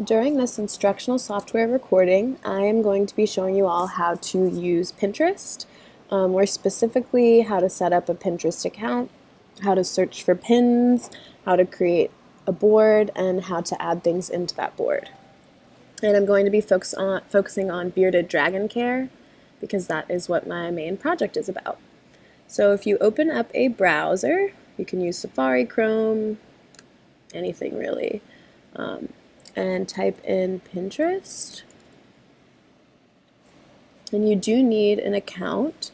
During this instructional software recording, I am going to be showing you all how to use Pinterest, more specifically how to set up a Pinterest account, how to search for pins, how to create a board, and how to add things into that board. And I'm going to be focusing on bearded dragon care because that is what my main project is about. So if you open up a browser, you can use Safari, Chrome, anything really, and type in Pinterest. And you do need an account,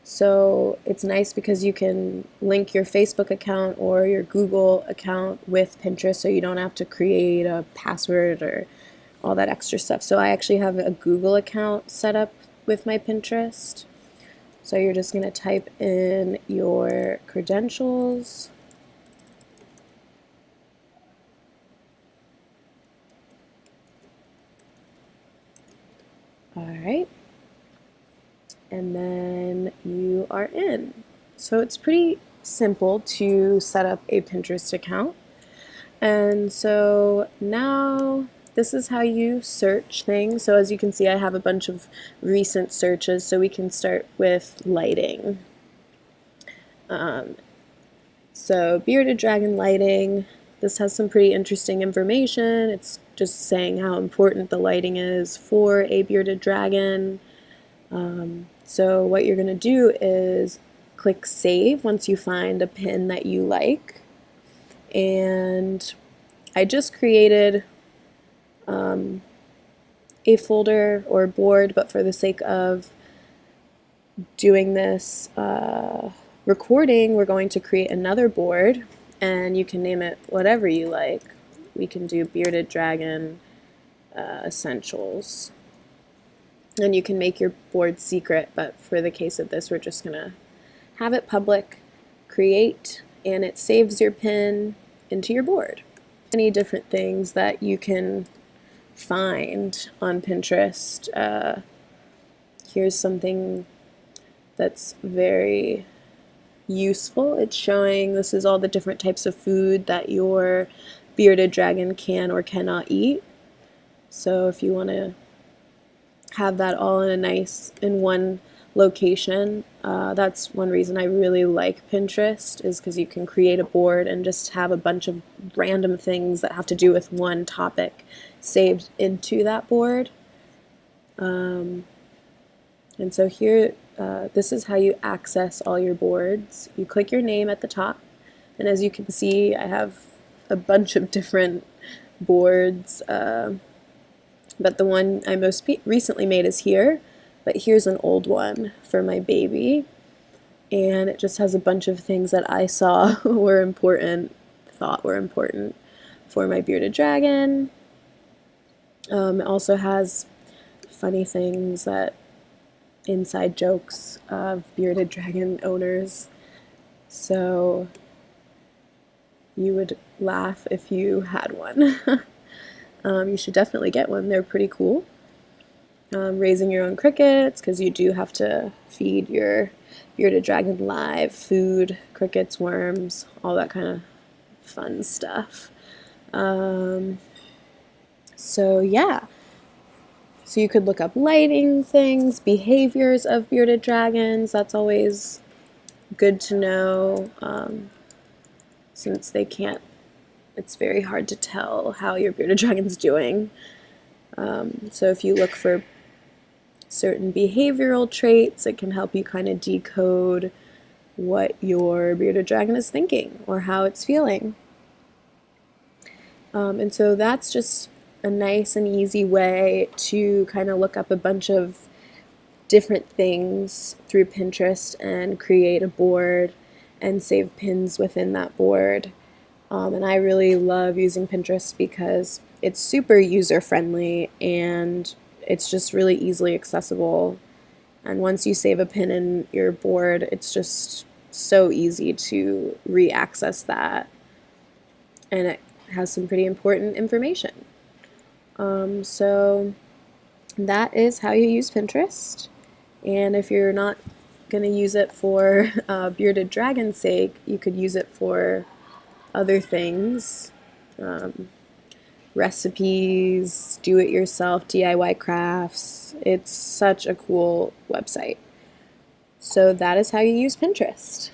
so it's nice because you can link your Facebook account or your Google account with Pinterest, so you don't have to create a password or all that extra stuff. So I actually have a Google account set up with my Pinterest. So you're just going to type in your credentials. Alright, and then you are in. So it's pretty simple to set up a Pinterest account. And so now this is how you search things. So as you can see, I have a bunch of recent searches, so we can start with lighting. So bearded dragon lighting. This has some pretty interesting information. It's just saying how important the lighting is for a bearded dragon. So what you're going to do is click save once you find a pin that you like. And I just created a folder or board, but for the sake of doing this recording, we're going to create another board, and you can name it whatever you like. We can do bearded dragon essentials, and you can make your board secret, but for the case of this, we're just gonna have it public, create, and it saves your pin into your board. Any different things that you can find on Pinterest. Here's something that's very useful. It's showing this is all the different types of food that your bearded dragon can or cannot eat. So if you want to have that all in one location, that's one reason I really like Pinterest, is because you can create a board and just have a bunch of random things that have to do with one topic saved into that board. And so here, this is how you access all your boards. You click your name at the top, and as you can see, I have a bunch of different boards, but the one I most recently made is here, but here's an old one for my baby, and it just has a bunch of things that I saw were important, thought were important for my bearded dragon. It also has funny things, that inside jokes of bearded dragon owners, so you would laugh if you had one. You should definitely get one, they're pretty cool. Raising your own crickets, because you do have to feed your bearded dragon live food, crickets, worms, all that kind of fun stuff. So yeah, so you could look up lighting things, behaviors of bearded dragons. That's always good to know, since they can't, it's very hard to tell how your bearded dragon's doing. So if you look for certain behavioral traits, it can help you kind of decode what your bearded dragon is thinking or how it's feeling. And so that's just a nice and easy way to kind of look up a bunch of different things through Pinterest and create a board and save pins within that board. And I really love using Pinterest because it's super user-friendly and it's just really easily accessible. And once you save a pin in your board, it's just so easy to re-access that. And it has some pretty important information. So that is how you use Pinterest. And if you're not going to use it for bearded dragon's sake, you could use it for other things. recipes, do-it-yourself DIY crafts. It's such a cool website. So that is how you use Pinterest.